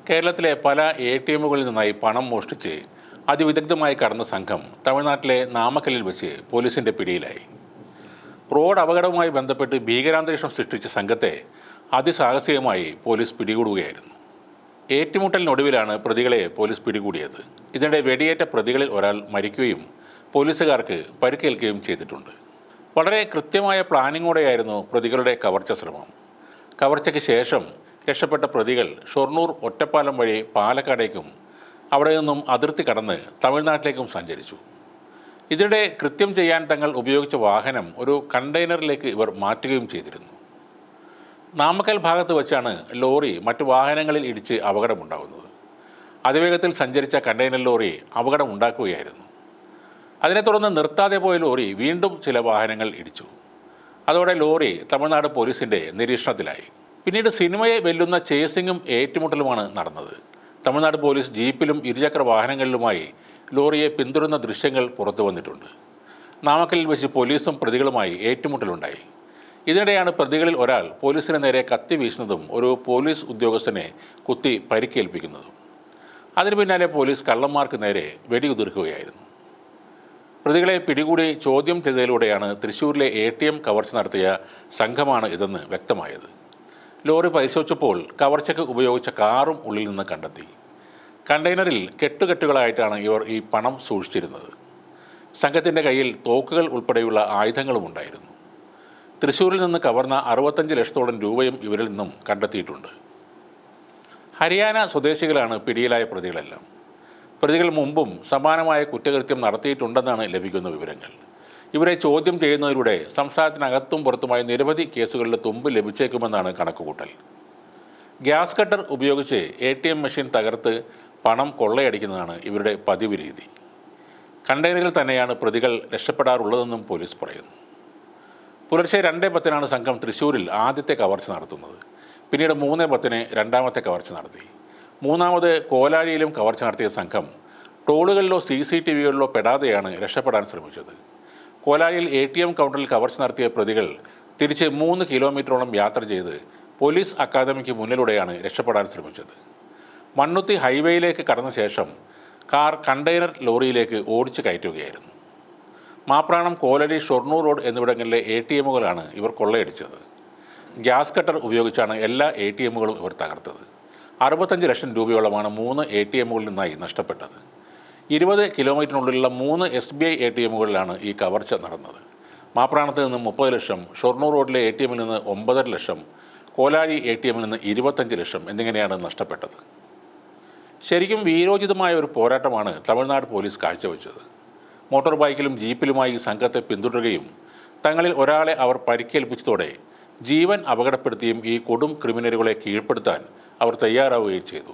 കേരളത്തിലെ പല എ.ടി.എമ്മുകളിൽ നിന്നായി പണം മോഷ്ടിച്ച് അതിവിദഗ്ധമായി കടന്ന സംഘം തമിഴ്നാട്ടിലെ നാമക്കലിൽ വെച്ച് പോലീസിന്റെ പിടിയിലായി. റോഡ് അപകടവുമായി ബന്ധപ്പെട്ട് ഭീകരാന്തരീക്ഷം സൃഷ്ടിച്ച സംഘത്തെ അതിസാഹസികമായി പോലീസ് പിടികൂടുകയായിരുന്നു. ഏറ്റുമുട്ടലിനൊടുവിലാണ് പ്രതികളെ പോലീസ് പിടികൂടിയത്. ഇതിനിടെ വെടിയേറ്റ പ്രതികളിൽ ഒരാൾ മരിക്കുകയും പോലീസുകാർക്ക് പരിക്കേൽക്കുകയും ചെയ്തിട്ടുണ്ട്. വളരെ കൃത്യമായ പ്ലാനിങ്ങോടെയായിരുന്നു പ്രതികളുടെ കവർച്ച ശ്രമം. കവർച്ചയ്ക്ക് ശേഷം രക്ഷപ്പെട്ട പ്രതികൾ ഷൊർണൂർ ഒറ്റപ്പാലം വഴി പാലക്കാടേക്കും അവിടെ നിന്നും അതിർത്തി കടന്ന് തമിഴ്നാട്ടിലേക്കും സഞ്ചരിച്ചു. ഇതിനിടെ കൃത്യം ചെയ്യാൻ തങ്ങൾ ഉപയോഗിച്ച വാഹനം ഒരു കണ്ടെയ്നറിലേക്ക് ഇവർ മാറ്റുകയും ചെയ്തിരുന്നു. നാമക്കൽ ഭാഗത്ത് വെച്ചാണ് ലോറി മറ്റു വാഹനങ്ങളിൽ ഇടിച്ച് അപകടമുണ്ടാകുന്നത്. അതിവേഗത്തിൽ സഞ്ചരിച്ച കണ്ടെയ്നർ ലോറി അപകടമുണ്ടാക്കുകയായിരുന്നു. അതിനെ തുടർന്ന് നിർത്താതെ പോയ ലോറി വീണ്ടും ചില വാഹനങ്ങൾ ഇടിച്ചു. അതോടെ ലോറി തമിഴ്നാട് പോലീസിൻ്റെ നിരീക്ഷണത്തിലായി. പിന്നീട് സിനിമയെ വെല്ലുന്ന ചേസിങ്ങും ഏറ്റുമുട്ടലുമാണ് നടന്നത്. തമിഴ്നാട് പോലീസ് ജീപ്പിലും ഇരുചക്ര വാഹനങ്ങളിലുമായി ലോറിയെ പിന്തുടരുന്ന ദൃശ്യങ്ങൾ പുറത്തു വന്നിട്ടുണ്ട്. നാമക്കലിൽ വെച്ച് പോലീസും പ്രതികളുമായി ഏറ്റുമുട്ടലുണ്ടായി. ഇതിനിടെയാണ് പ്രതികളിൽ ഒരാൾ പോലീസിന് നേരെ കത്തി വീശുന്നതും ഒരു പോലീസ് ഉദ്യോഗസ്ഥനെ കുത്തി പരിക്കേൽപ്പിക്കുന്നതും. അതിനു പിന്നാലെ പോലീസ് കള്ളന്മാർക്ക് നേരെ വെടിയുതിർക്കുകയായിരുന്നു. പ്രതികളെ പിടികൂടി ചോദ്യം ചെയ്തതിലൂടെയാണ് തൃശ്ശൂരിലെ എ.ടി.എം കവർച്ച നടത്തിയ സംഘമാണ് ഇതെന്ന് വ്യക്തമായത്. ലോറി പരിശോധിച്ചപ്പോൾ കവർച്ചയ്ക്ക് ഉപയോഗിച്ച കാറും ഉള്ളിൽ നിന്ന് കണ്ടെത്തി. കണ്ടെയ്നറിൽ കെട്ടുകെട്ടുകളായിട്ടാണ് ഇവർ ഈ പണം സൂക്ഷിച്ചിരുന്നത്. സംഘത്തിൻ്റെ കയ്യിൽ തോക്കുകൾ ഉൾപ്പെടെയുള്ള ആയുധങ്ങളും ഉണ്ടായിരുന്നു. തൃശ്ശൂരിൽ നിന്ന് കവർന്ന 65 ലക്ഷത്തോളം രൂപയും ഇവരിൽ നിന്നും കണ്ടെത്തിയിട്ടുണ്ട്. ഹരിയാന സ്വദേശികളാണ് പിടിയിലായ പ്രതികളെല്ലാം. പ്രതികൾ മുമ്പും സമാനമായ കുറ്റകൃത്യം നടത്തിയിട്ടുണ്ടെന്നാണ് ലഭിക്കുന്ന വിവരങ്ങൾ. ഇവരെ ചോദ്യം ചെയ്യുന്നതിലൂടെ സംസ്ഥാനത്തിനകത്തും പുറത്തുമായി നിരവധി കേസുകളിൽ തുമ്പ് ലഭിച്ചേക്കുമെന്നാണ് കണക്കുകൂട്ടൽ. ഗ്യാസ് കട്ടർ ഉപയോഗിച്ച് എ.ടി.എം മെഷീൻ തകർത്ത് പണം കൊള്ളയടിക്കുന്നതാണ് ഇവരുടെ പതിവ് രീതി. കണ്ടെയ്നറിൽ തന്നെയാണ് പ്രതികൾ രക്ഷപ്പെടാറുള്ളതെന്നും പോലീസ് പറയുന്നു. പുലർച്ചെ 2:10 സംഘം തൃശ്ശൂരിൽ ആദ്യത്തെ കവർച്ച നടത്തുന്നത്. പിന്നീട് 3:10 രണ്ടാമത്തെ കവർച്ച നടത്തി. മൂന്നാമത് കോലാഴിയിലും കവർച്ച നടത്തിയ സംഘം ടോളുകളിലോ CCTVകളിലോ പെടാതെയാണ് രക്ഷപ്പെടാൻ ശ്രമിച്ചത്. കോലാഴിയിൽ എ.ടി.എം കൗണ്ടറിൽ കവർച്ച നടത്തിയ പ്രതികൾ തിരിച്ച് 3 കിലോമീറ്ററോളം യാത്ര ചെയ്ത് പോലീസ് അക്കാദമിക്ക് മുന്നിലൂടെയാണ് രക്ഷപ്പെടാൻ ശ്രമിച്ചത്. മണ്ണുത്തി ഹൈവേയിലേക്ക് കടന്ന ശേഷം കാർ കണ്ടെയ്നർ ലോറിയിലേക്ക് ഓടിച്ചു കയറ്റുകയായിരുന്നു. മാപ്രാണം, കോലടി, ഷൊർണൂർ റോഡ് എന്നിവിടങ്ങളിലെ എ.ടി.എമ്മുകളാണ് ഇവർ കൊള്ളയടിച്ചത്. ഗ്യാസ് കട്ടർ ഉപയോഗിച്ചാണ് എല്ലാ എ.ടി.എമ്മുകളും ഇവർ തകർത്തത്. 65 ലക്ഷം രൂപയോളമാണ് 3 എ.ടി.എമ്മുകളിൽ നിന്നായി നഷ്ടപ്പെട്ടത്. 20 കിലോമീറ്ററിനുള്ളിലുള്ള 3 SBI എ.ടി.എമ്മുകളിലാണ് ഈ കവർച്ച നടന്നത്. മാപ്രാണത്ത് നിന്ന് 30 ലക്ഷം, ഷൊർണൂർ റോഡിലെ എ.ടി.എമ്മിൽ നിന്ന് 9.5 ലക്ഷം, കോലാഴി എ.ടി.എമ്മിൽ നിന്ന് 25 ലക്ഷം എന്നിങ്ങനെയാണ് നഷ്ടപ്പെട്ടത്. ശരിക്കും വീരോചിതമായ ഒരു പോരാട്ടമാണ് തമിഴ്നാട് പോലീസ് കാഴ്ചവെച്ചത്. മോട്ടോർ ബൈക്കിലും ജീപ്പിലുമായി ഈ സംഘത്തെ പിന്തുടരുകയും തങ്ങളിൽ ഒരാളെ അവർ പരിക്കേൽപ്പിച്ചതോടെ ജീവൻ അപകടപ്പെടുത്തിയും ഈ കൊടും ക്രിമിനലുകളെ കീഴ്പ്പെടുത്താൻ അവർ തയ്യാറാവുകയും ചെയ്തു.